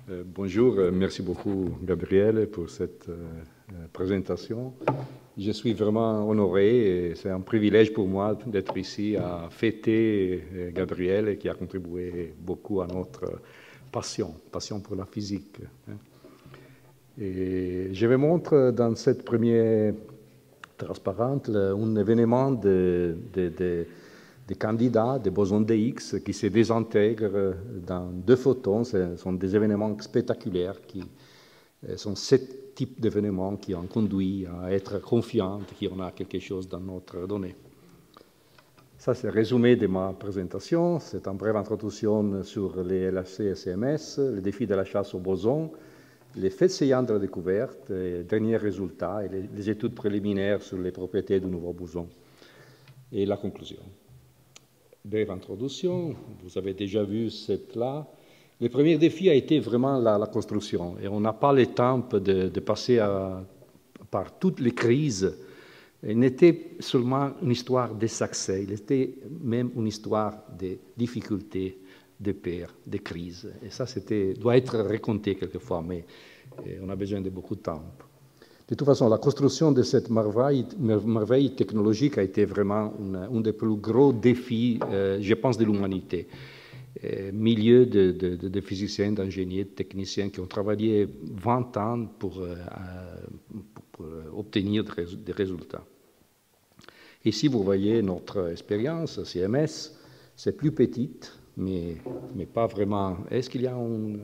Bonjour, merci beaucoup Gabriel pour cette présentation. Je suis vraiment honoré et c'est un privilège pour moi d'être ici à fêter Gabriel qui a contribué beaucoup à notre passion pour la physique. Et je vous montre dans cette première transparente un événement des candidats, des bosons de Higgs qui se désintègrent dans deux photons. Ce sont des événements spectaculaires qui sont ce type d'événements qui ont conduit à être confiants qu'on a quelque chose dans notre donnée. Ça, c'est le résumé de ma présentation. C'est une brève introduction sur les LHC et CMS, le défi de la chasse aux bosons, les faits saillants de la découverte, les derniers résultats et les études préliminaires sur les propriétés du nouveau boson. Et la conclusion. Brève introduction, vous avez déjà vu cette-là. Le premier défi a été vraiment la construction. Et on n'a pas le temps de passer par toutes les crises. Il n'était seulement une histoire de succès, il était même une histoire de difficultés, de peurs, de crises. Et ça doit être raconté quelquefois, mais on a besoin de beaucoup de temps. De toute façon, la construction de cette merveille technologique a été vraiment un des plus gros défis, je pense, de l'humanité. Milliers de physiciens, d'ingénieurs, de techniciens qui ont travaillé 20 ans pour obtenir des résultats. Ici, vous voyez notre expérience, CMS, c'est plus petite, mais pas vraiment. Est-ce qu'il y a un...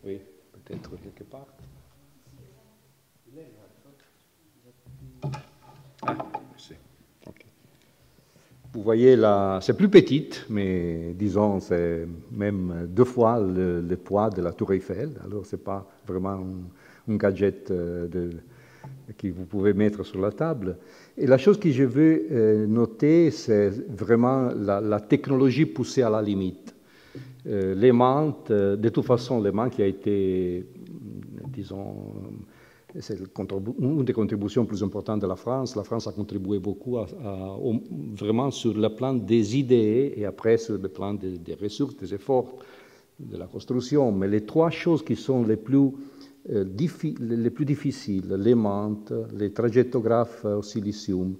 Oui, peut-être quelque part. Ah, okay. Vous voyez là, c'est plus petite, mais disons, c'est même 2 fois le poids de la Tour Eiffel. Alors, ce n'est pas vraiment un gadget que vous pouvez mettre sur la table. Et la chose que je veux noter, c'est vraiment la technologie poussée à la limite. L'aimant, de toute façon, l'aimant qui a été, disons, c'est une des contributions plus importantes de la France. La France a contribué beaucoup vraiment sur le plan des idées et après sur le plan des ressources, des efforts de la construction. Mais les 3 choses qui sont les plus difficiles, l'aimant, les trajectographes au silicium,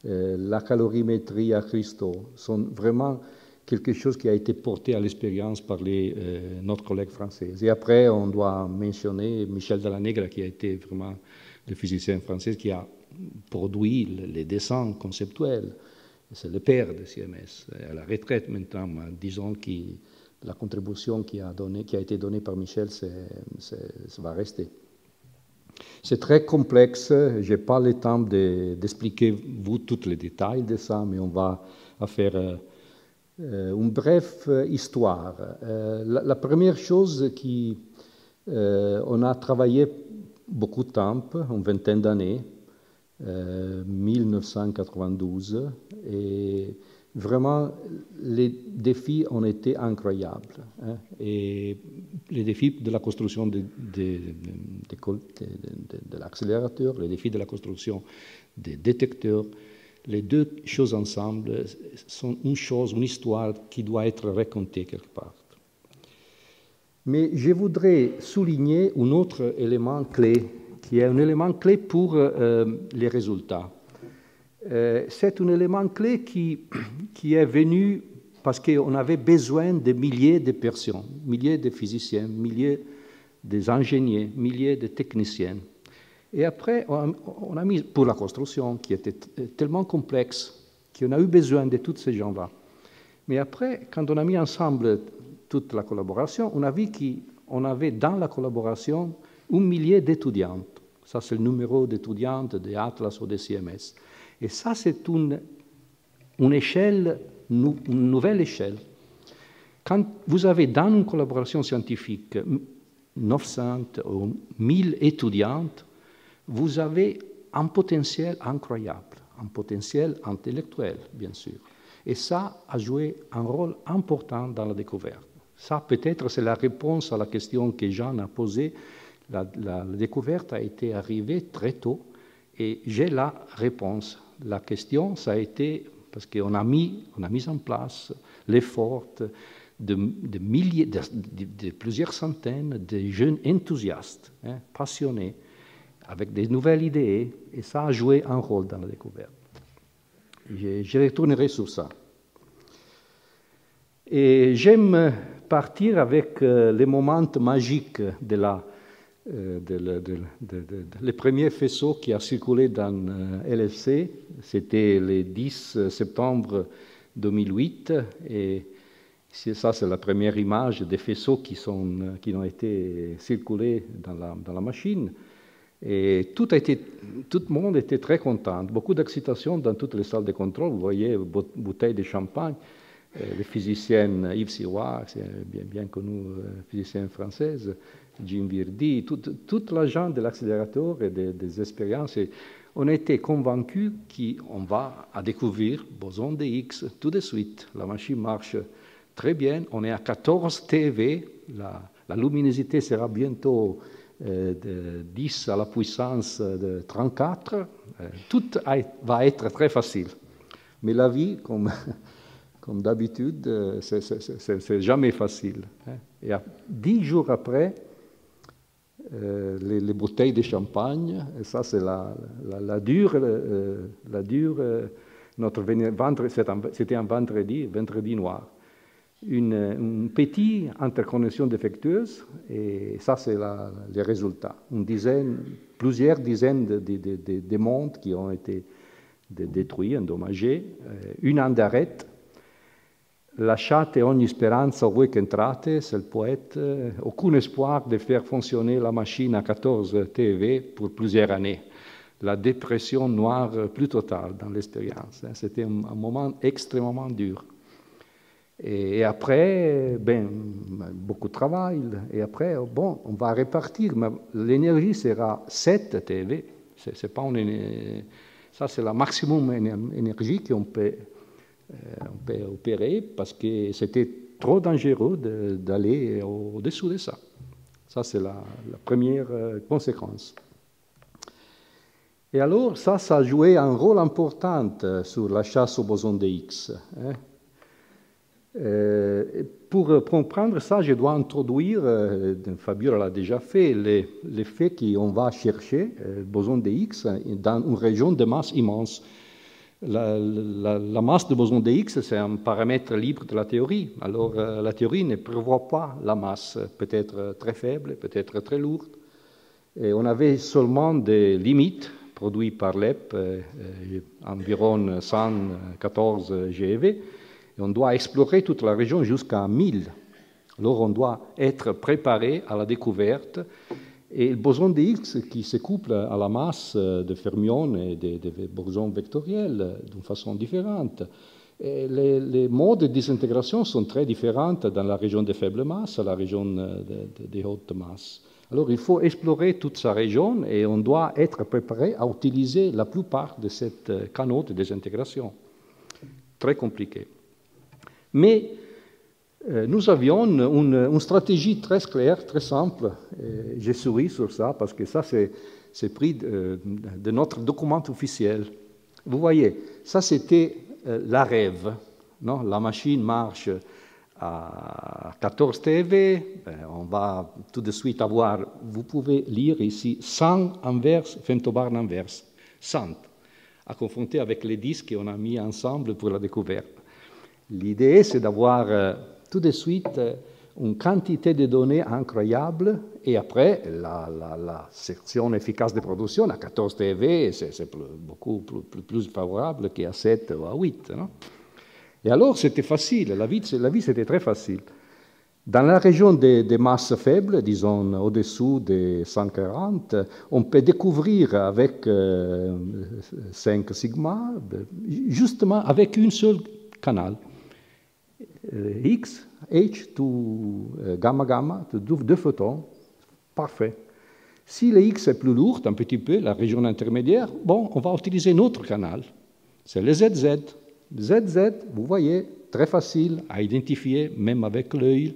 la calorimétrie à cristaux, sont vraiment quelque chose qui a été porté à l'expérience par notre collègue français. Et après, on doit mentionner Michel Delanegra, qui a été vraiment le physicien français qui a produit les dessins conceptuels. C'est le père de CMS. À la retraite maintenant, disons que la contribution qui a été donnée par Michel, ça va rester. C'est très complexe. Je n'ai pas le temps d'expliquer vous tous les détails de ça, mais on va faire une brève histoire. La première chose on a travaillé beaucoup de temps, une vingtaine d'années, 1992, et vraiment les défis ont été incroyables. Et les défis de la construction de l'accélérateur, les défis de la construction des détecteurs, les 2 choses ensemble sont une histoire qui doit être racontée quelque part. Mais je voudrais souligner un autre élément clé, qui est un élément clé pour les résultats. C'est un élément clé qui est venu parce qu'on avait besoin de milliers de personnes, milliers de physiciens, milliers d'ingénieurs, milliers de techniciens. Et après, on a mis pour la construction, qui était tellement complexe, qu'on a eu besoin de tous ces gens-là. Mais après, quand on a mis ensemble toute la collaboration, on a vu qu'on avait dans la collaboration 1 millier d'étudiants. Ça, c'est le numéro d'étudiantes de Atlas ou de CMS. Et ça, c'est une échelle, une nouvelle échelle. Quand vous avez dans une collaboration scientifique 900 ou 1000 étudiantes, vous avez un potentiel incroyable, un potentiel intellectuel, bien sûr. Et ça a joué un rôle important dans la découverte. Ça, peut-être, c'est la réponse à la question que Jean a posée. La découverte a été arrivée très tôt et j'ai la réponse. La question, ça a été, parce qu'on a mis en place l'effort de milliers, de plusieurs centaines de jeunes enthousiastes, passionnés, avec des nouvelles idées, et ça a joué un rôle dans la découverte. Je retournerai sur ça. Et j'aime partir avec les moments magiques le premier faisceau qui a circulé dans LFC. C'était le 10 septembre 2008, et ça, c'est la première image des faisceaux qui ont été circulés dans la machine. Et tout le monde était très content. Beaucoup d'excitation dans toutes les salles de contrôle. Vous voyez, bouteilles de champagne. Le physicien Yves Sirois, c'est bien connu physicien française, Jim Virdi, toute la gente de l'accélérateur et des expériences. Et on était convaincus qu'on va découvrir boson de Higgs tout de suite. La machine marche très bien. On est à 14 TeV. La luminosité sera bientôt de 10 à la puissance de 34, tout va être très facile. Mais la vie, comme d'habitude, c'est jamais facile. Et 10 jours après, les bouteilles de champagne, et ça c'est la dure, c'était un vendredi noir. Une petite interconnexion défectueuse, et ça c'est les résultats. Plusieurs dizaines de mondes qui ont été détruits, endommagés, une an d'arrêt. Lasciate ogni speranza voi che entrate, c'est le poète, aucun espoir de faire fonctionner la machine à 14 TeV pour plusieurs années. La dépression noire plus totale dans l'expérience. C'était un moment extrêmement dur. Et après, beaucoup de travail. Et après, on va répartir. Mais l'énergie sera 7 TeV. C'est pas ça, c'est la maximum énergie qu'on peut opérer parce que c'était trop dangereux d'aller au-dessous de ça. Ça, c'est la première conséquence. Et alors, ça a joué un rôle important sur la chasse au boson de Higgs. Pour comprendre ça, je dois introduire, Fabio l'a déjà fait, l'effet qu'on va chercher, le boson de Higgs, dans une région de masse immense. La masse de boson de Higgs, c'est un paramètre libre de la théorie. Alors, la théorie ne prévoit pas la masse, peut-être très faible, peut-être très lourde. Et on avait seulement des limites produites par l'EP, environ 114 GeV. Et on doit explorer toute la région jusqu'à 1000. Alors, on doit être préparé à la découverte. Et le boson de Higgs, qui se couple à la masse de fermions et des bosons vectoriels d'une façon différente. Et les modes de désintégration sont très différents dans la région de faible masse et la région de haute masse. Alors, il faut explorer toute sa région et on doit être préparé à utiliser la plupart de ces canaux de désintégration. Très compliqué. Mais nous avions une stratégie très claire, très simple. J'ai souri sur ça parce que ça, c'est pris de notre document officiel. Vous voyez, ça, c'était la rêve. Non? La machine marche à 14 TeV. On va tout de suite avoir, vous pouvez lire ici, 100 inverse, femtobarn inverse. 100, à confronter avec les 10 qu'on a mis ensemble pour la découverte. L'idée, c'est d'avoir tout de suite une quantité de données incroyable et après, la section efficace de production à 14 TeV, c'est beaucoup plus favorable qu'à 7 ou à 8. Non? Et alors, c'était facile, la vie c'était très facile. Dans la région des masses faibles, disons au-dessous des 140, on peut découvrir avec 5 sigma, justement avec une seule canal. X, H to gamma gamma, deux photons, parfait. Si le X est plus lourd, un petit peu, la région intermédiaire, on va utiliser un autre canal. C'est le ZZ. ZZ, vous voyez, très facile à identifier, même avec l'œil.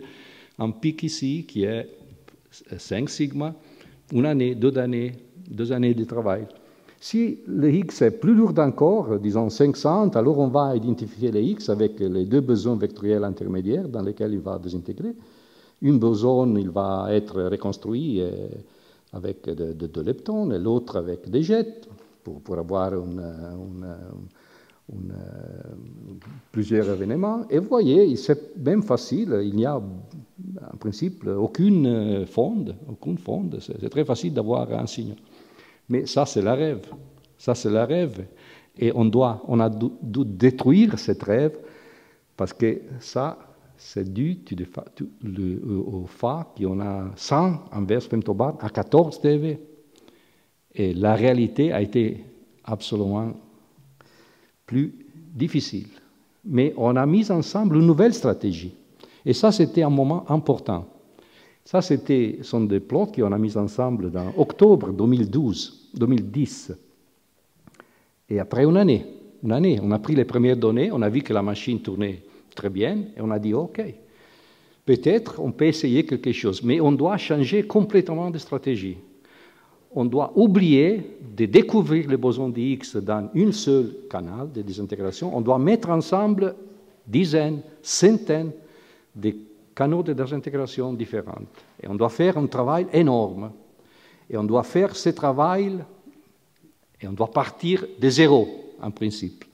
Un pic ici qui est 5 sigma, une année, 2 années de travail. Si le X est plus lourd encore, disons 500, alors on va identifier le X avec les deux bosons vectoriels intermédiaires dans lesquels il va désintégrer. Une boson, il va être reconstruit avec de leptons, et l'autre avec des jets, pour avoir plusieurs événements. Et vous voyez, c'est même facile, il n'y a en principe aucune fonde, c'est très facile d'avoir un signal. Mais ça, c'est la rêve. Ça, c'est la rêve. Et on a dû détruire cette rêve parce que ça, c'est dû au fait qu'on a 100 inverses femtobarres à 14 dB. Et la réalité a été absolument plus difficile. Mais on a mis ensemble une nouvelle stratégie. Et ça, c'était un moment important. Ça, sont des plots qu'on a mis ensemble dans octobre 2010. Et après une année, on a pris les premières données, on a vu que la machine tournait très bien, et on a dit, OK, peut-être on peut essayer quelque chose, mais on doit changer complètement de stratégie. On doit oublier de découvrir le boson de X dans un seul canal de désintégration. On doit mettre ensemble dizaines, centaines de canaux de désintégration différents. Et on doit faire un travail énorme. Et on doit faire ce travail, et on doit partir de zéro, en principe.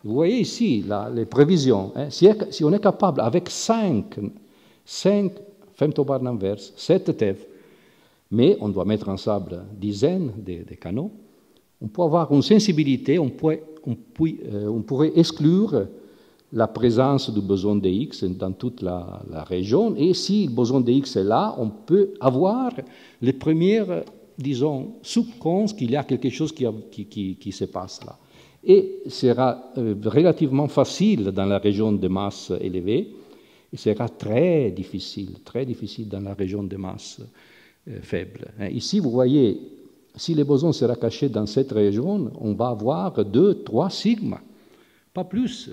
Vous voyez ici les prévisions. Hein. Si on est capable, avec 5 femtobarres inverses, 7 TeV, mais on doit mettre ensemble dizaines de canaux, on peut avoir une sensibilité, on pourrait exclure la présence du boson de X dans toute la région. Et si le boson de X est là, on peut avoir les premières, disons, soupçons qu'il y a quelque chose qui se passe là. Et sera relativement facile dans la région de masse élevée, et sera très difficile dans la région de masse faible. Ici, vous voyez, si le boson sera caché dans cette région, on va avoir 2, 3 sigma, pas plus,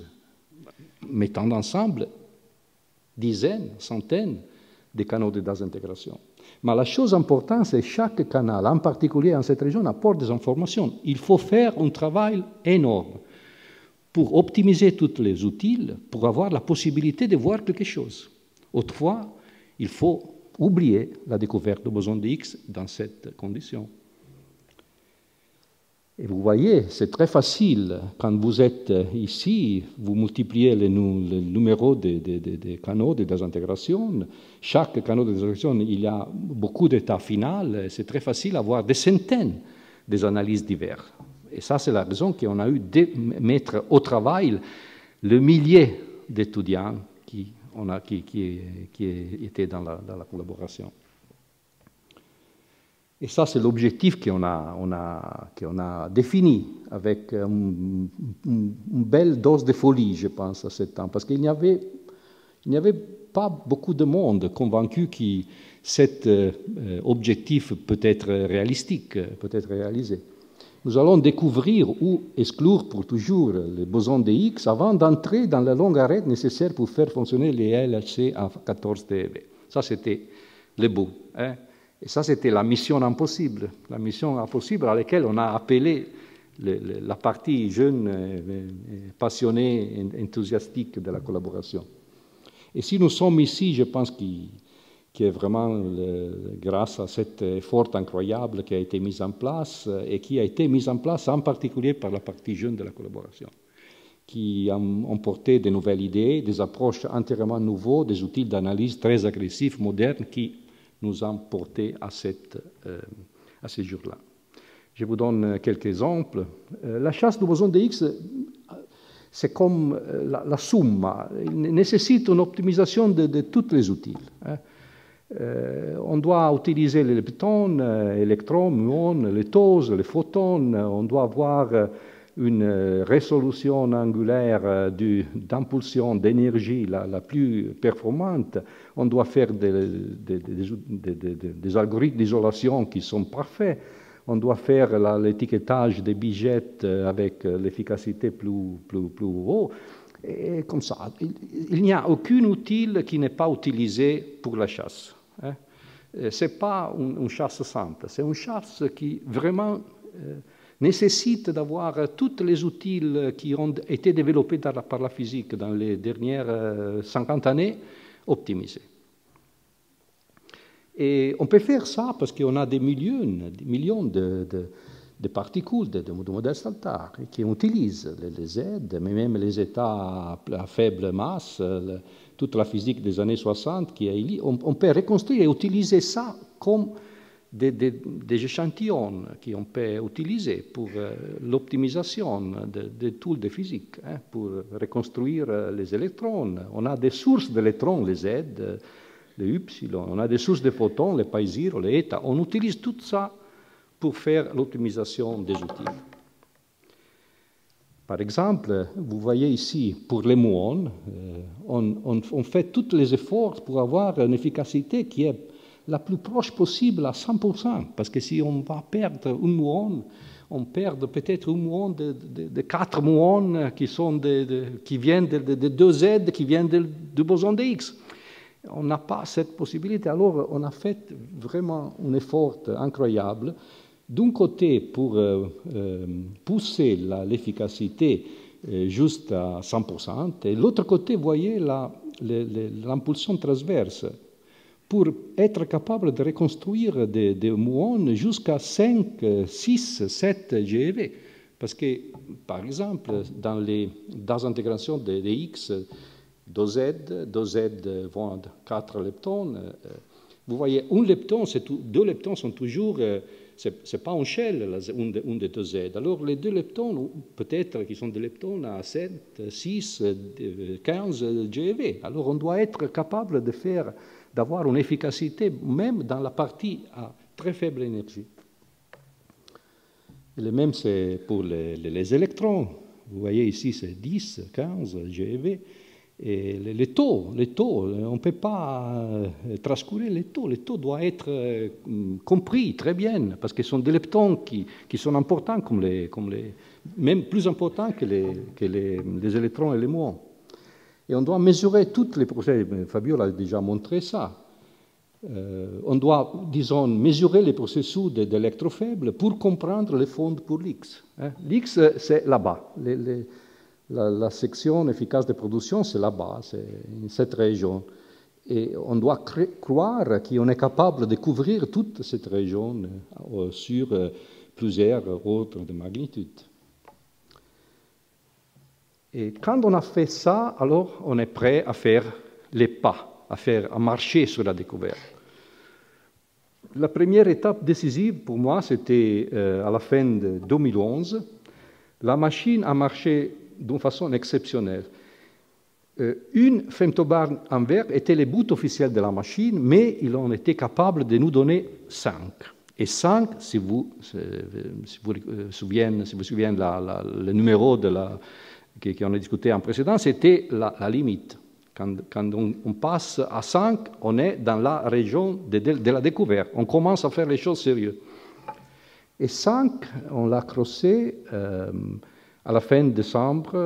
mettant ensemble dizaines, centaines de canaux de désintégration. Mais la chose importante, c'est que chaque canal, en particulier dans cette région, apporte des informations. Il faut faire un travail énorme pour optimiser tous les outils, pour avoir la possibilité de voir quelque chose. Autrefois, il faut oublier la découverte du boson de X dans cette condition. Et vous voyez, c'est très facile. Quand vous êtes ici, vous multipliez le numéro de canaux de désintégration. Chaque canal de désintégration, il y a beaucoup d'états finaux. C'est très facile d'avoir des centaines d'analyses diverses. Et ça, c'est la raison qu'on a eu de mettre au travail le millier d'étudiants qui étaient dans la collaboration. Et ça, c'est l'objectif qu'on a défini avec une belle dose de folie, je pense, à ce temps, parce qu'il n'y avait pas beaucoup de monde convaincu que cet objectif peut être réalistique, peut être réalisé. Nous allons découvrir ou exclure pour toujours le boson de X avant d'entrer dans la longue arête nécessaire pour faire fonctionner les LHC à 14 dB. Ça, c'était le bout. Hein. Et ça, c'était la mission impossible à laquelle on a appelé la partie jeune, passionnée, enthousiastique de la collaboration. Et si nous sommes ici, je pense qu'il est vraiment grâce à cet effort incroyable qui a été mis en place et qui a été mis en place en particulier par la partie jeune de la collaboration, qui ont porté de nouvelles idées, des approches entièrement nouvelles, des outils d'analyse très agressifs, modernes, qui nous ont portés à ce jour-là. Je vous donne quelques exemples. La chasse du boson de X, c'est comme la somme. Il nécessite une optimisation de tous les outils. Hein. On doit utiliser les leptons, électrons, muons, les toses, les photons. On doit avoir une résolution angulaire d'impulsion d'énergie la plus performante. On doit faire des algorithmes d'isolation qui sont parfaits. On doit faire l'étiquetage des bijettes avec l'efficacité plus haut. Et comme ça, il n'y a aucun outil qui n'est pas utilisé pour la chasse. Ce n'est pas une chasse simple, c'est une chasse qui vraiment nécessite d'avoir tous les outils qui ont été développés par la physique dans les dernières 50 années optimisés. Et on peut faire ça parce qu'on a des millions de particules, de modèles standards, qui utilisent les Z, mais même les états à faible masse, toute la physique des années 60, on peut reconstruire et utiliser ça comme des échantillons qu'on peut utiliser pour l'optimisation des tools de physique, pour reconstruire les électrons. On a des sources d'électrons, les Z, les Y, on a des sources de photons, les π0, les eta. On utilise tout ça pour faire l'optimisation des outils. Par exemple, vous voyez ici, pour les muons, on fait tous les efforts pour avoir une efficacité qui est la plus proche possible à 100%, parce que si on va perdre un muon, on perd peut-être un muon de 4 muons qui viennent de 2 Z, qui viennent du boson de X. On n'a pas cette possibilité. Alors, on a fait vraiment un effort incroyable. D'un côté, pour pousser l'efficacité juste à 100%, et de l'autre côté, vous voyez l'impulsion transverse, pour être capable de reconstruire des muons jusqu'à 5, 6, 7 GeV. Parce que, par exemple, dans les intégrations de X, 2Z vont à 4 leptons. Vous voyez, deux leptons sont toujours, ce n'est pas un shell, un des 2Z. Alors, les 2 leptons, peut-être qu'ils sont des leptons à 7, 6, 15 GeV. Alors, on doit être capable d'avoir une efficacité même dans la partie à très faible énergie. Et le même, c'est pour les électrons. Vous voyez ici, c'est 10, 15 GeV. Et les taux, on ne peut pas transcourir les taux. Les taux doivent être compris très bien, parce que ce sont des leptons qui sont importants, même plus importants que les électrons et les muons. Et on doit mesurer tous les processus. Fabio l'a déjà montré ça. On doit, disons, mesurer les processus d'électrofaibles pour comprendre les fonds pour l'X. L'X, c'est là-bas. La section efficace de production, c'est là-bas, c'est cette région. Et on doit croire qu'on est capable de couvrir toute cette région sur plusieurs ordres de magnitude. Et quand on a fait ça, alors on est prêt à faire les pas, à marcher sur la découverte. La première étape décisive pour moi, c'était à la fin de 2011. La machine a marché d'une façon exceptionnelle. Une femtobarre en verre était le but officiel de la machine, mais ils ont été capables de nous donner 5. Et 5, si vous vous souvenez le numéro qu'on a discuté en précédent, c'était la limite. Quand on passe à 5, on est dans la région de la découverte. On commence à faire les choses sérieuses. Et 5, on l'a crossé à la fin de décembre,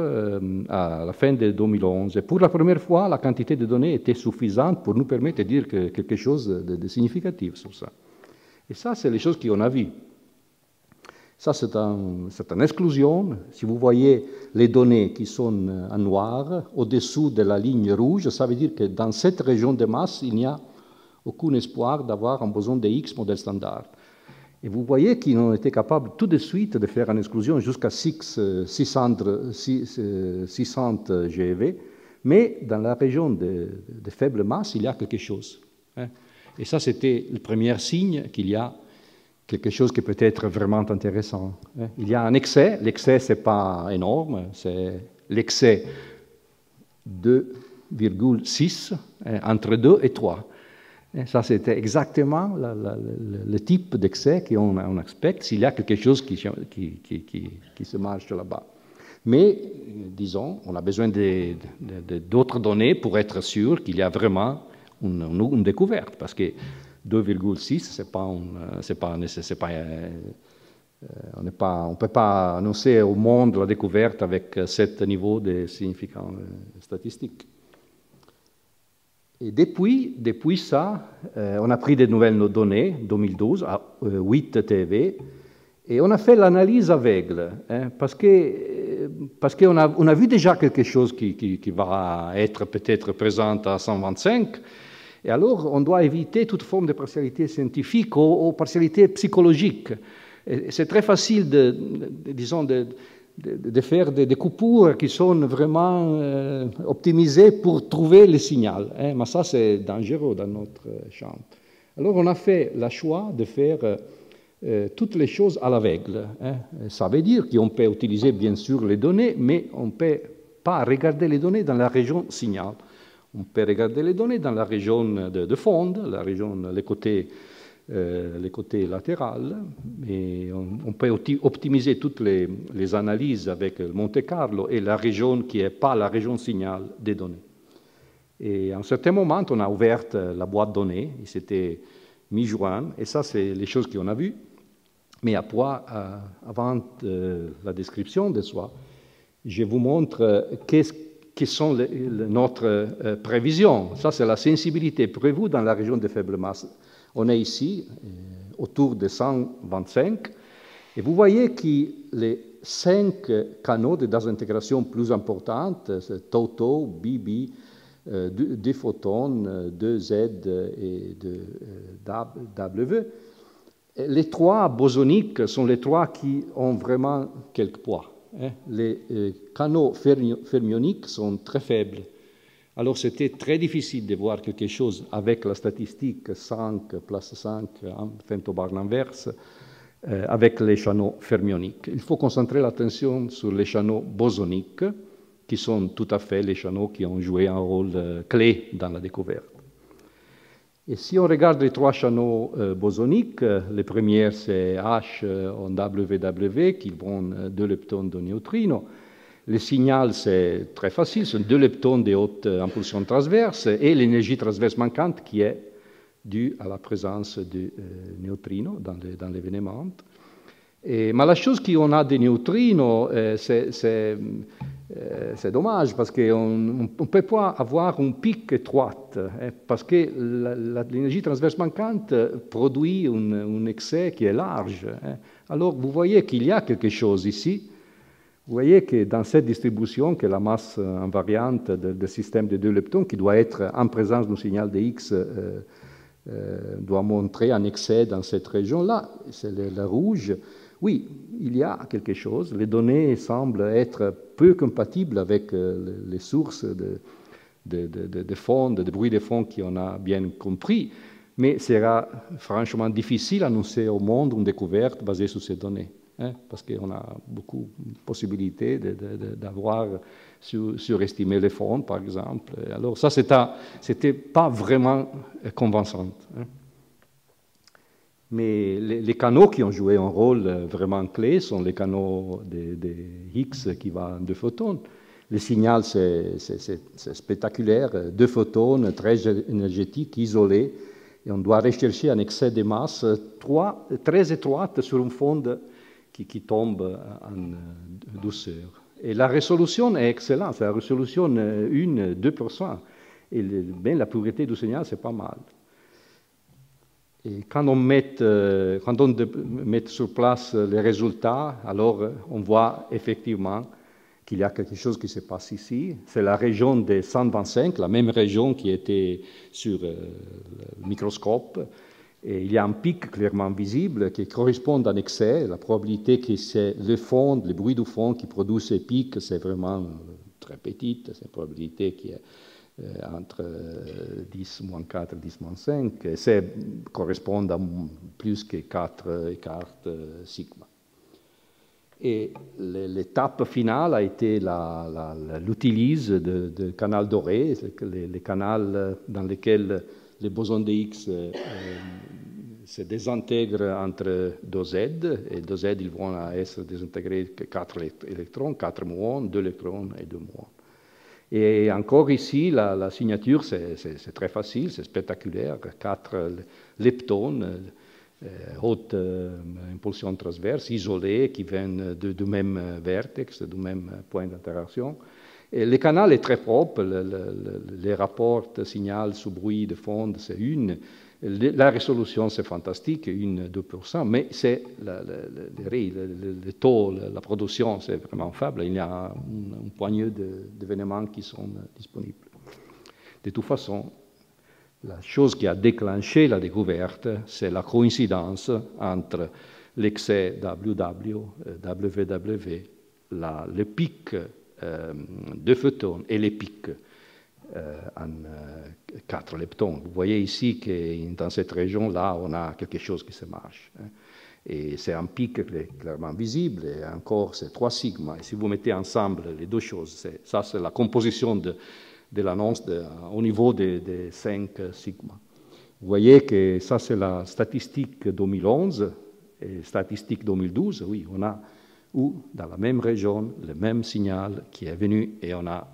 à la fin de 2011. Et pour la première fois, la quantité de données était suffisante pour nous permettre de dire quelque chose de significatif sur ça. Et ça, c'est les choses qu'on a vues. Ça, c'est une exclusion. Si vous voyez les données qui sont en noir, au-dessous de la ligne rouge, ça veut dire que dans cette région de masse, il n'y a aucun espoir d'avoir un boson de X modèle standard. Et vous voyez qu'ils ont été capables tout de suite de faire une exclusion jusqu'à 600 GeV, mais dans la région de faible masse, il y a quelque chose. Et ça, c'était le premier signe qu'il y a quelque chose qui peut être vraiment intéressant. Il y a un excès. L'excès, ce n'est pas énorme, c'est l'excès 2,6 entre 2 et 3. Et ça, c'était exactement le type d'excès qu'on expecte s'il y a quelque chose qui se marche là-bas. Mais, disons, on a besoin d'autres données pour être sûr qu'il y a vraiment une découverte, parce que 2,6, on ne peut pas annoncer au monde la découverte avec ce niveau de significance statistique. Et depuis ça, on a pris de nouvelles données, 2012, à 8 TeV, Et on a fait l'analyse aveugle, hein, parce qu'on a vu déjà quelque chose qui va être peut-être présent à 125, et alors on doit éviter toute forme de partialité scientifique ou partialité psychologique. C'est très facile de faire des coupures qui sont vraiment optimisées pour trouver le signal, hein, mais ça c'est dangereux dans notre champ. Alors on a fait le choix de faire toutes les choses à l'aveugle. Hein. Ça veut dire qu'on peut utiliser bien sûr les données, mais on ne peut pas regarder les données dans la région signal. On peut regarder les données dans la région de fond, les côtés latéraux, et on peut optimiser toutes les analyses avec Monte Carlo et la région qui n'est pas la région signal des données. Et à un certain moment, on a ouvert la boîte données, et c'était mi-juin, et ça, c'est les choses qu'on a vues. Mais après, avant la description de soi, je vous montre quelles sont notre prévision. Ça, c'est la sensibilité prévue dans la région de faible masse. On est ici, autour de 125, et vous voyez que les 5 canaux de désintégration plus importantes, c'est TOTO, BB, 2 photons, 2Z et 2 W, les 3 bosoniques sont les 3 qui ont vraiment quelques poids. Hein. Les canaux fermioniques sont très faibles. Alors c'était très difficile de voir quelque chose avec la statistique 5 plus 5 femtobarn inverse avec les canaux fermioniques. Il faut concentrer l'attention sur les canaux bosoniques, qui sont tout à fait les canaux qui ont joué un rôle clé dans la découverte. Et si on regarde les 3 canaux bosoniques, le premier c'est H en WW qui prend 2 leptons de neutrinos. Le signal c'est très facile, ce sont 2 leptons de haute impulsion transverse et l'énergie transverse manquante qui est due à la présence de neutrinos dans l'événement. Mais la chose qu'on a des neutrinos, c'est dommage parce qu'on ne peut pas avoir un pic étroit, hein, parce que l'énergie transverse manquante produit un excès qui est large. Hein. Alors vous voyez qu'il y a quelque chose ici. Vous voyez que dans cette distribution, que la masse invariante du système de 2 leptons, qui doit être en présence d'un signal de X, doit montrer un excès dans cette région-là, c'est le rouge. Oui, il y a quelque chose. Les données semblent être peu compatibles avec les sources de fond, de bruit de fond qu'on a bien compris, mais sera franchement difficile d'annoncer au monde une découverte basée sur ces données, hein, parce qu'on a beaucoup de possibilités d'avoir surestimé les fonds, par exemple. Alors ça, c'était pas vraiment convaincant. Hein. Mais les canaux qui ont joué un rôle vraiment clé sont les canaux de Higgs qui vont en 2 photons. Le signal, c'est spectaculaire, 2 photons très énergétiques, isolés, et on doit rechercher un excès de masse très étroite sur un fond qui tombe en douceur. Et la résolution est excellente, c'est la résolution 1-2%, et la pureté du signal, c'est pas mal. Et quand on met sur place les résultats, alors on voit effectivement qu'il y a quelque chose qui se passe ici. C'est la région des 125, la même région qui était sur le microscope. Et il y a un pic clairement visible qui correspond à un excès. La probabilité que c'est le fond, le bruit du fond qui produit ces pics, c'est vraiment très petite. C'est une probabilité qui est entre 10-4 et 10-5, ça correspond à plus que 4 écarts sigma. Et l'étape finale a été l'utilisation de canal doré, les canaux dans lesquels les bosons de Higgs se désintègrent entre 2Z, et 2Z ils vont être désintégrés que 4 électrons, 4 muons, 2 électrons et 2 muons. Et encore ici, la signature, c'est très facile, c'est spectaculaire. 4 leptons, haute impulsion transverse, isolés, qui viennent du même vertex, du même point d'interaction. Et le canal est très propre, les rapports signal sous bruit de fond, c'est 1, La résolution, c'est fantastique, 1-2%, mais c'est le taux, la production, c'est vraiment faible. Il y a un poignée d'événements qui sont disponibles. De toute façon, la chose qui a déclenché la découverte, c'est la coïncidence entre l'excès WW, le pic de photons et les pics en 4 leptons. Vous voyez ici que dans cette région-là, on a quelque chose qui se marche. Et c'est un pic clairement visible, et encore c'est 3 sigma. Et si vous mettez ensemble les deux choses, ça c'est la composition de l'annonce au niveau des 5 sigma. Vous voyez que ça c'est la statistique 2011 et statistique 2012. Oui, on a dans la même région le même signal qui est venu, et on a,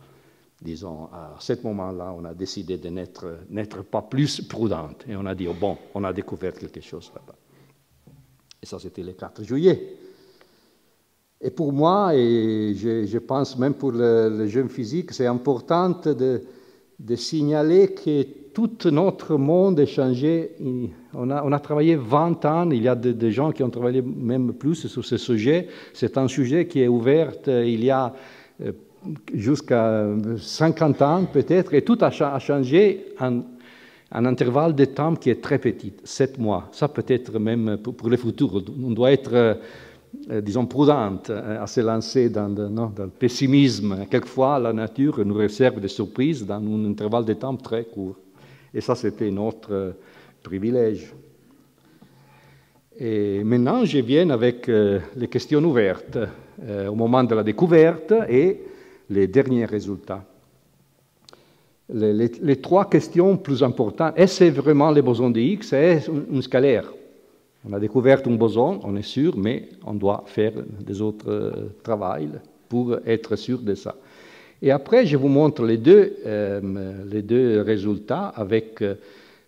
disons, à ce moment-là, on a décidé de n'être pas plus prudente. Et on a dit, oh, bon, on a découvert quelque chose là-bas. Et ça, c'était le 4 juillet. Et pour moi, et je pense même pour les jeunes physiques, c'est important de signaler que tout notre monde a changé. On a travaillé 20 ans, il y a des gens qui ont travaillé même plus sur ce sujet. C'est un sujet qui est ouvert il y a jusqu'à 50 ans peut-être, et tout a changé en un intervalle de temps qui est très petit, 7 mois. Ça peut être même pour le futur. On doit être, disons, prudente à se lancer dans le pessimisme. Quelquefois, la nature nous réserve des surprises dans un intervalle de temps très court. Et ça, c'était notre privilège. Et maintenant, je viens avec les questions ouvertes au moment de la découverte et les derniers résultats. Les 3 questions plus importantes, est-ce vraiment le boson de Higgs? Est-ce un scalaire? On a découvert un boson, on est sûr, mais on doit faire des autres travaux pour être sûr de ça. Et après, je vous montre les deux résultats avec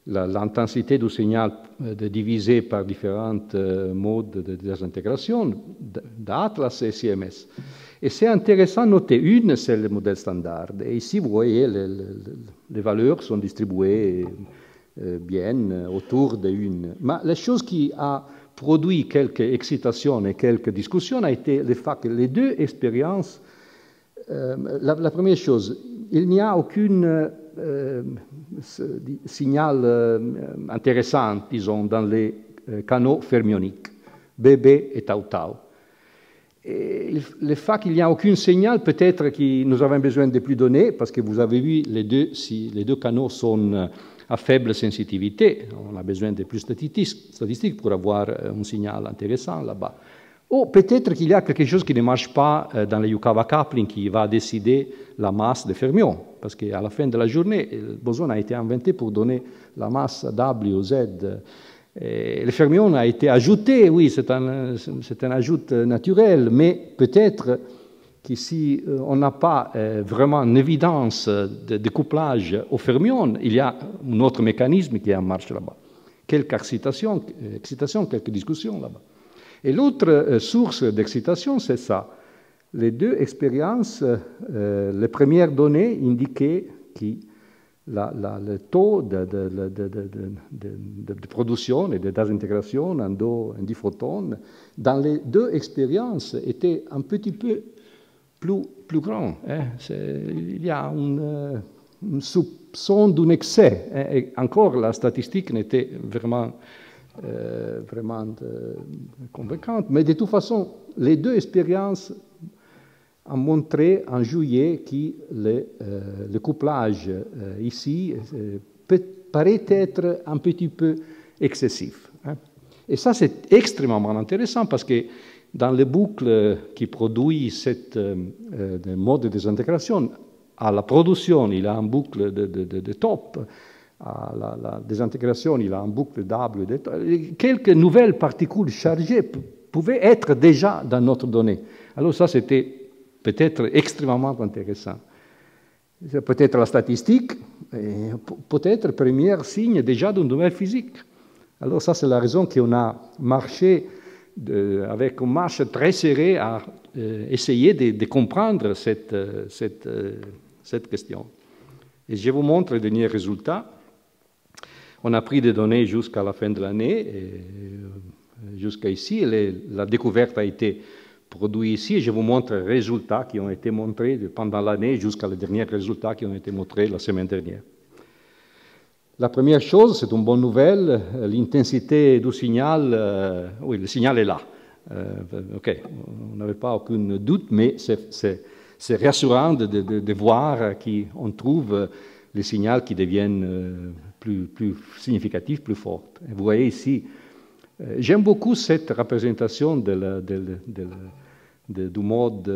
l'intensité du signal divisé par différents modes de désintégration d'Atlas et CMS. Et c'est intéressant de noter, une, c'est le modèle standard. Et ici, vous voyez, les valeurs sont distribuées bien autour de une. Mais la chose qui a produit quelques excitations et quelques discussions a été le fait que les deux expériences, la première chose, il n'y a aucun signal intéressant, disons, dans les canaux fermioniques, BB et tau-tau. Et le fait qu'il n'y a aucun signal, peut-être que nous avons besoin de plus de données, parce que vous avez vu, les deux canaux sont à faible sensibilité. On a besoin de plus statistiques pour avoir un signal intéressant là-bas. Ou peut-être qu'il y a quelque chose qui ne marche pas dans le Yukawa coupling qui va décider la masse des fermions, parce qu'à la fin de la journée, le boson a été inventé pour donner la masse W, Z. Et le fermion a été ajouté, oui, c'est un ajout naturel, mais peut-être que si on n'a pas vraiment une évidence de découplage au fermion, il y a un autre mécanisme qui est en marche là-bas. Quelques excitations, quelques discussions là-bas. Et l'autre source d'excitation, c'est ça. Les deux expériences, les premières données indiquaient que le taux de production et de désintégration en diphoton dans les deux expériences était un petit peu plus grand. Il y a un soupçon d'un excès. Et encore, la statistique n'était vraiment convaincante. Mais de toute façon, les deux expériences ont montré en juillet que le couplage ici paraît être un petit peu excessif. Et ça, c'est extrêmement intéressant parce que dans les boucles qui produisent ce mode de désintégration, à la production, il a une boucle de top. À la désintégration, il a une boucle W. Quelques nouvelles particules chargées pouvaient être déjà dans notre donnée. Alors ça, c'était peut-être extrêmement intéressant. C'est peut-être la statistique, et peut-être le premier signe déjà d'une nouvelle physique. Alors ça, c'est la raison qu'on a marché avec une marche très serrée à essayer de comprendre cette question. Et je vous montre le dernier résultat. On a pris des données jusqu'à la fin de l'année, jusqu'à ici. La découverte a été produite ici. Je vous montre les résultats qui ont été montrés pendant l'année jusqu'à les derniers résultats qui ont été montrés la semaine dernière. La première chose, c'est une bonne nouvelle, l'intensité du signal, oui, le signal est là. OK, on n'avait pas aucun doute, mais c'est rassurant de voir qu'on trouve les signaux qui deviennent plus significatifs, plus forts. Vous voyez ici, j'aime beaucoup cette représentation du mode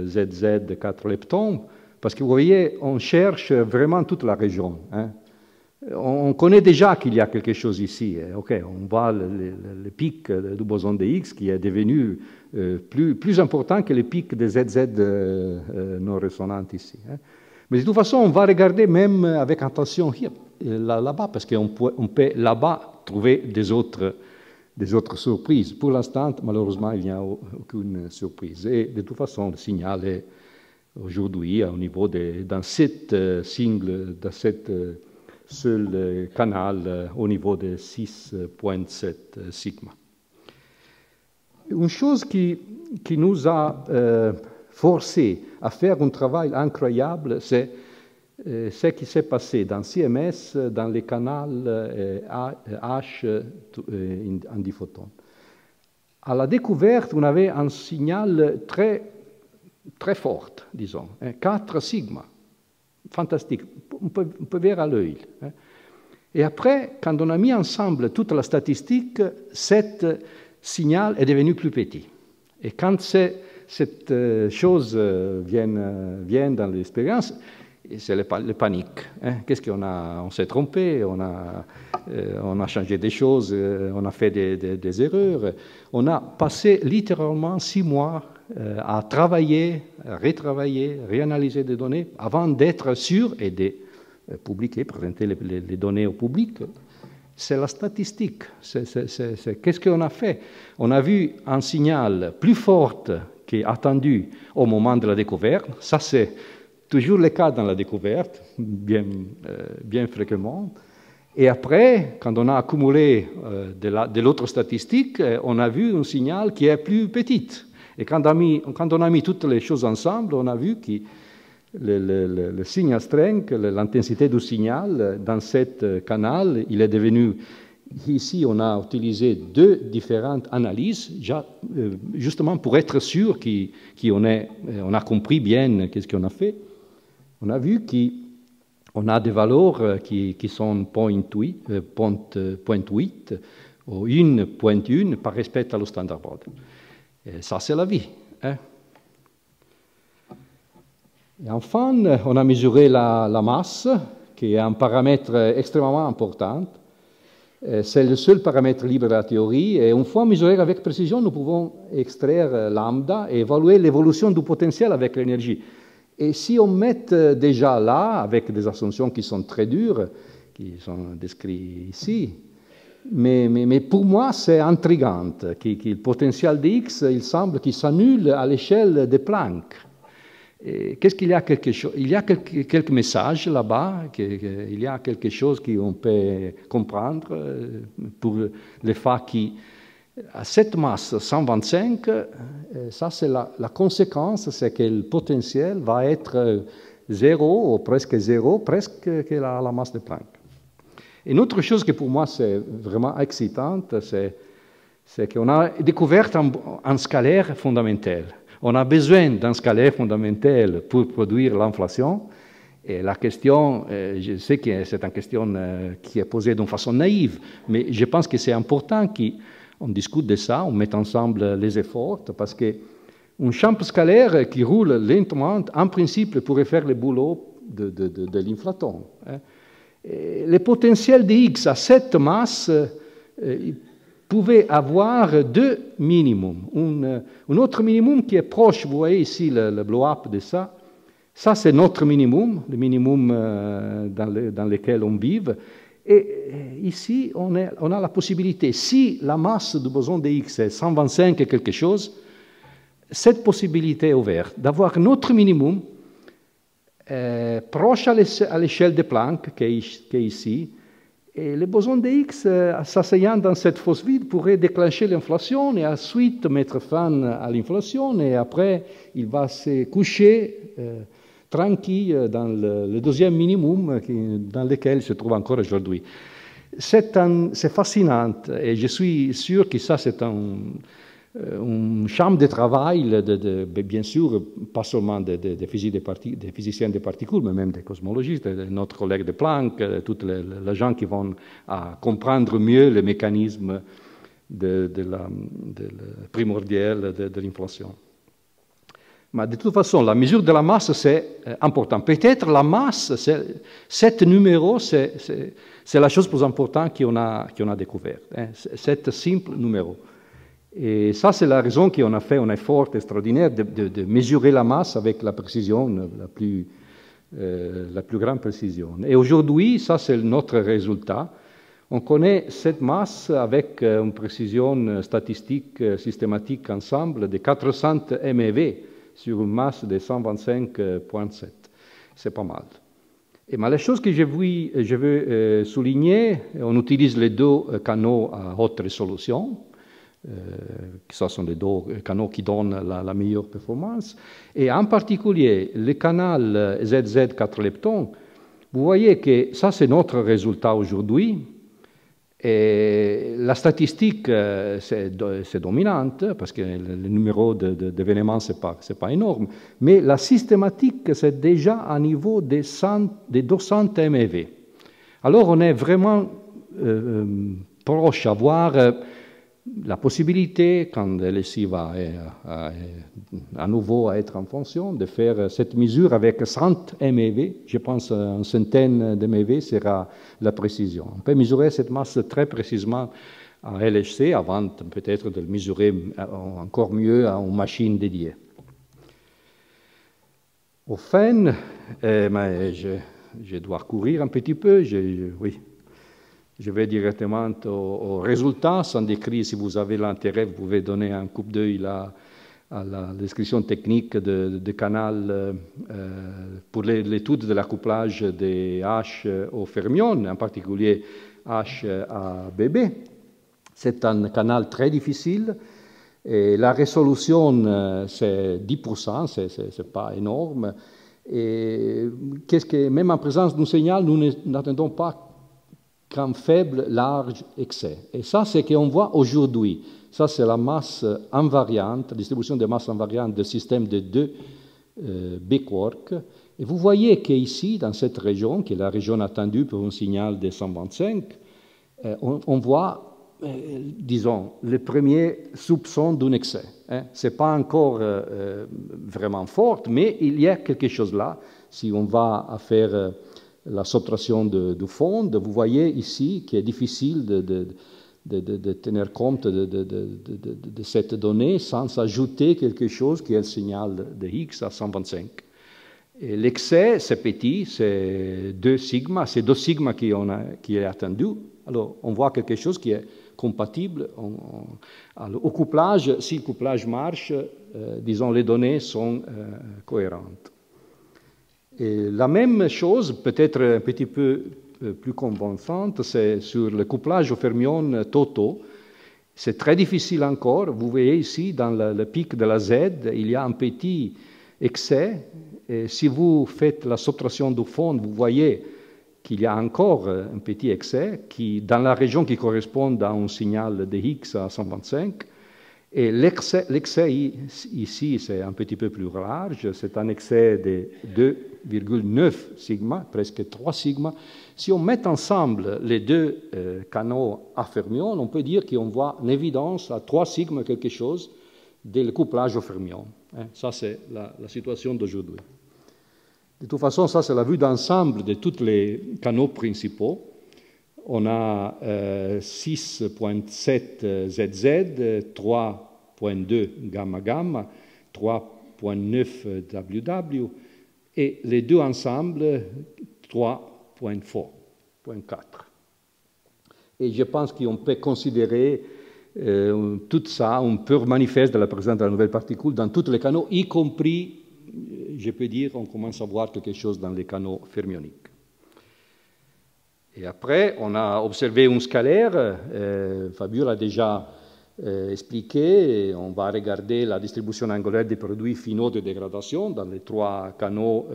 ZZ 4 leptons, parce que vous voyez, on cherche vraiment toute la région. Hein. On connaît déjà qu'il y a quelque chose ici. OK, on voit le pic du boson de Higgs qui est devenu plus important que le pic de ZZ non résonant ici. Hein. Mais de toute façon, on va regarder même avec attention là-bas, parce qu'on peut là-bas trouver des autres surprises. Pour l'instant, malheureusement, il n'y a aucune surprise. Et de toute façon, le signal est aujourd'hui au niveau d'un seul canal au niveau de 6,7 sigma. Une chose qui nous a forcé à faire un travail incroyable, c'est ce qui s'est passé dans CMS, dans les canaux H en diphotons. À la découverte, on avait un signal très, très fort, disons, 4 sigma. Fantastique, on peut voir à l'œil. Et après, quand on a mis ensemble toute la statistique, cet signal est devenu plus petit. Et quand cette chose vient dans l'expérience, c'est le panique. Qu'est-ce qu'on a? On s'est trompé, on a changé des choses, on a fait des erreurs. On a passé littéralement 6 mois à travailler, à retravailler, réanalyser des données avant d'être sûr et de publier, présenter les données au public. C'est la statistique. Qu'est-ce qu'on a fait? On a vu un signal plus fort qu'attendu au moment de la découverte. Ça, c'est toujours le cas dans la découverte, bien fréquemment. Et après, quand on a accumulé de l'autre statistique, on a vu un signal qui est plus petit. Et quand on a mis toutes les choses ensemble, on a vu que le signal strength, l'intensité du signal dans ce canal, il est devenu... Ici, on a utilisé 2 différentes analyses, justement pour être sûr qu'on a compris bien qu'est-ce qu'on a fait. On a vu qu'on a des valeurs qui sont 0,8 ou 1,1 par respect au standard model. Et ça, c'est la vie. Hein? Et enfin, on a mesuré la masse, qui est un paramètre extrêmement important. C'est le seul paramètre libre de la théorie. Et une fois mesuré avec précision, nous pouvons extraire lambda et évaluer l'évolution du potentiel avec l'énergie. Et si on met déjà là, avec des assumptions qui sont très dures, qui sont décrites ici, mais pour moi, c'est intriguant que le potentiel de X, il semble qu'il s'annule à l'échelle de Planck. Qu'est-ce qu'il y a quelque chose? Il y a quelques messages là-bas, il y a quelque chose qu'on peut comprendre pour le fait qu'à cette masse 125, ça c'est la conséquence, c'est que le potentiel va être 0 ou presque 0, presque que la masse de Planck. Une autre chose que pour moi c'est vraiment excitante, c'est qu'on a découvert un scalaire fondamental. On a besoin d'un scalaire fondamental pour produire l'inflation. Et la question, je sais que c'est une question qui est posée d'une façon naïve, mais je pense que c'est important qu'on discute de ça, on mette ensemble les efforts, parce qu'un champ scalaire qui roule lentement, en principe, pourrait faire le boulot de l'inflaton. Le potentiel de X à cette masse pouvait avoir 2 minimums. Un autre minimum qui est proche, vous voyez ici le blow-up de ça. Ça, c'est notre minimum, le minimum dans lequel on vit. Et ici, on a la possibilité, si la masse du boson de X est 125 et quelque chose, cette possibilité est ouverte, d'avoir notre minimum proche à l'échelle de Planck, qui est ici, Et le boson de Higgs, s'asseyant dans cette fosse vide, pourrait déclencher l'inflation et ensuite mettre fin à l'inflation. Et après, il va se coucher tranquille dans le deuxième minimum dans lequel il se trouve encore aujourd'hui. C'est fascinant et je suis sûr que ça, c'est un champ de travail, bien sûr, pas seulement des physiciens des particules, mais même des cosmologistes, de notre collègue de Planck, tous les gens qui vont à comprendre mieux le mécanisme primordial de l'inflation. Mais de toute façon, la mesure de la masse, c'est important. Peut-être la masse, cet numéro, c'est la chose plus importante qu'on a découverte, hein, cet simple numéro. Et ça, c'est la raison qu'on a fait un effort extraordinaire de mesurer la masse avec la précision, la plus grande précision. Et aujourd'hui, ça, c'est notre résultat. On connaît cette masse avec une précision statistique systématique ensemble de 400 MeV sur une masse de 125,7. C'est pas mal. Mais la chose que je veux souligner, on utilise les deux canaux à haute résolution. Ce sont les deux canaux qui donnent la meilleure performance. Et en particulier, le canal ZZ 4 leptons, vous voyez que ça, c'est notre résultat aujourd'hui. Et la statistique, c'est dominante, parce que le numéro d'événements, ce n'est pas énorme. Mais la systématique, c'est déjà à niveau de 200 MeV. Alors, on est vraiment proche à voir la possibilité, quand LSI va à nouveau être en fonction, de faire cette mesure avec 100 MeV. Je pense une centaine de MeV sera la précision. On peut mesurer cette masse très précisément à LHC avant peut-être de le mesurer encore mieux à une machine dédiée. Au fin, je dois courir un petit peu. Oui. Je vais directement aux résultats, sans décrire. Si vous avez l'intérêt, vous pouvez donner un coup d'œil à la description technique de canal pour l'étude de l'accouplage des H aux fermions, en particulier H à BB. C'est un canal très difficile. Et la résolution, c'est 10%, c'est pas énorme. Et même en présence d'un signal, nous n'attendons pas qu'un faible, large excès. Et ça, c'est ce qu'on voit aujourd'hui. Ça, c'est la masse invariante, la distribution de masse invariante du système de 2 B-quarks. Et vous voyez qu'ici, dans cette région, qui est la région attendue pour un signal de 125, on voit, disons, le premier soupçon d'un excès. Hein. Ce n'est pas encore vraiment fort, mais il y a quelque chose là. Si on va faire la subtraction du fond, vous voyez ici qu'il est difficile de tenir compte de cette donnée sans ajouter quelque chose qui est le signal de Higgs à 125. Et l'excès, c'est petit, c'est 2 sigma, c'est 2 sigma qui est attendu. Alors, on voit quelque chose qui est compatible. Au couplage, si le couplage marche, disons, les données sont cohérentes. Et la même chose, peut-être un petit peu plus convaincante, c'est sur le couplage aux fermions totaux. C'est très difficile encore. Vous voyez ici, dans le pic de la Z, il y a un petit excès. Et si vous faites la subtraction du fond, vous voyez qu'il y a encore un petit excès qui, dans la région qui correspond à un signal de Higgs à 125. Et l'excès ici, c'est un petit peu plus large, c'est un excès de 2,9 sigma, presque 3 sigma. Si on met ensemble les deux canaux à fermions, on peut dire qu'on voit en évidence à 3 sigma quelque chose du couplage aux fermions. Ça, c'est la situation d'aujourd'hui. De toute façon, ça, c'est la vue d'ensemble de tous les canaux principaux. On a 6.7 ZZ, 3.2 gamma-gamma, 3.9 WW, et les deux ensemble, 3.4. Et je pense qu'on peut considérer tout ça un pur manifeste de la présence de la nouvelle particule dans tous les canaux, y compris, je peux dire, on commence à voir quelque chose dans les canaux fermioniques. Et après, on a observé un scalaire. Fabio l'a déjà expliqué. Et on va regarder la distribution angulaire des produits finaux de dégradation dans les 3 canaux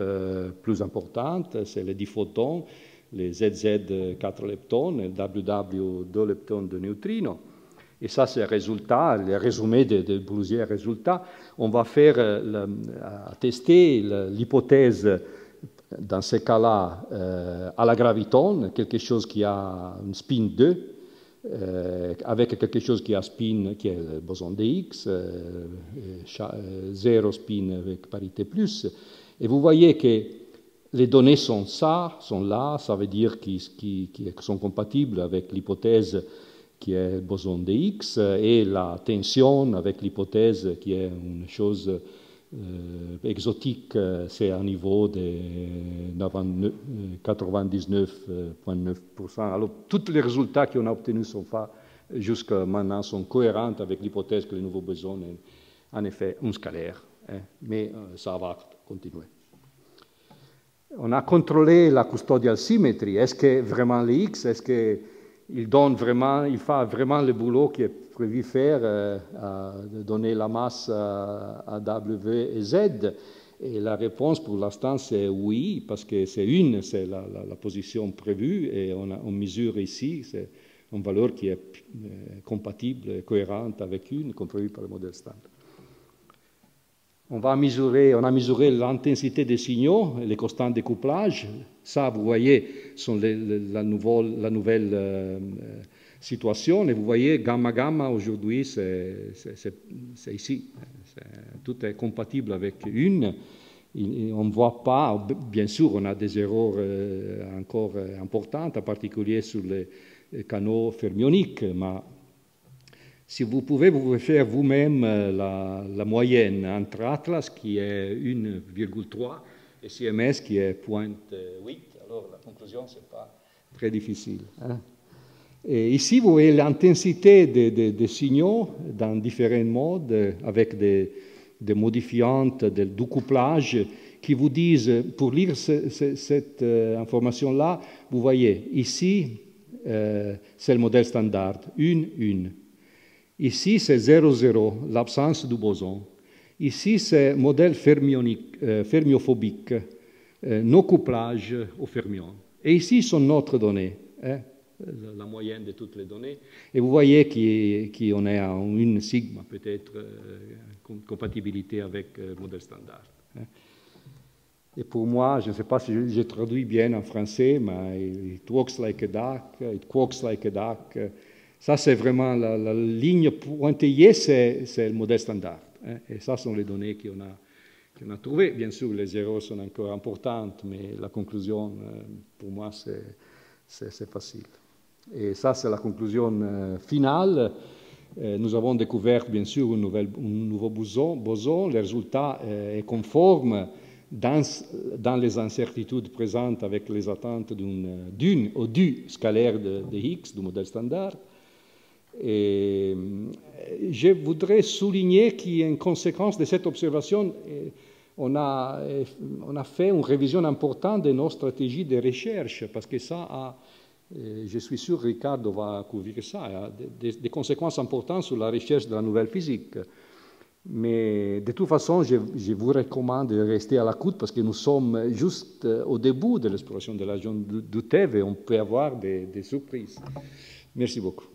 plus importants. C'est les diphotons, les ZZ 4 leptons, et WW 2 leptons de neutrinos. Et ça, c'est le résumé de plusieurs résultats. On va faire tester l'hypothèse, dans ce cas-là, à la graviton, quelque chose qui a un spin 2, avec quelque chose qui a spin, qui est le boson de Higgs, 0 spin avec parité plus. Et vous voyez que les données sont là, ça veut dire qu'ils sont compatibles avec l'hypothèse qui est le boson de Higgs, et la tension avec l'hypothèse qui est une chose exotique, c'est à un niveau de 99,9%. Alors, tous les résultats qu'on a obtenus jusqu'à maintenant sont cohérents avec l'hypothèse que le nouveau boson est en effet un scalaire, mais ça va continuer. On a contrôlé la custodial symmetry. Est-ce que vraiment les X, est-ce qu'il fait vraiment le boulot qui est prévu faire, de donner la masse à W et Z? Et la réponse pour l'instant c'est oui, parce que c'est la position prévue, et on mesure ici, c'est une valeur qui est compatible et cohérente avec une, comme prévu par le modèle standard. On a mesuré l'intensité des signaux, les constantes de couplage. Ça, vous voyez, sont la nouvelle situation. Et vous voyez, gamma aujourd'hui, c'est ici. Tout est compatible avec une. On ne voit pas, bien sûr, on a des erreurs encore importantes, en particulier sur les canaux fermioniques, mais si vous pouvez faire vous-même la moyenne entre Atlas, qui est 1,3, et CMS, qui est 0,8, alors la conclusion, ce n'est pas très difficile. Et ici, vous voyez l'intensité des signaux dans différents modes, avec des modifiantes du couplage qui vous disent, pour lire cette information-là, vous voyez, ici, c'est le modèle standard, 1. Ici, c'est 0,0, l'absence du boson. Ici, c'est modèle fermiophobique, nos couplages au fermion. Et ici sont notre données, la moyenne de toutes les données. Et vous voyez qu'on est à une sigma, peut-être, compatibilité avec le modèle standard. Et pour moi, je ne sais pas si je traduis bien en français, mais it walks like a duck, it quacks like a duck. Ça, c'est vraiment la ligne pointillée, c'est le modèle standard. Et ça sont les données qu'on a trouvées. Bien sûr, les erreurs sont encore importantes, mais la conclusion, pour moi, c'est facile. Et ça, c'est la conclusion finale. Nous avons découvert, bien sûr, un nouveau boson. Le résultat est conforme dans les incertitudes présentes avec les attentes d'une ou du scalaire de Higgs, du modèle standard. Et je voudrais souligner qu'en conséquence de cette observation, on a fait une révision importante de nos stratégies de recherche, parce que ça je suis sûr que Ricardo va couvrir ça, a des conséquences importantes sur la recherche de la nouvelle physique. Mais de toute façon, je vous recommande de rester à l'écoute, parce que nous sommes juste au début de l'exploration de la zone du TeV et on peut avoir des surprises. Merci beaucoup.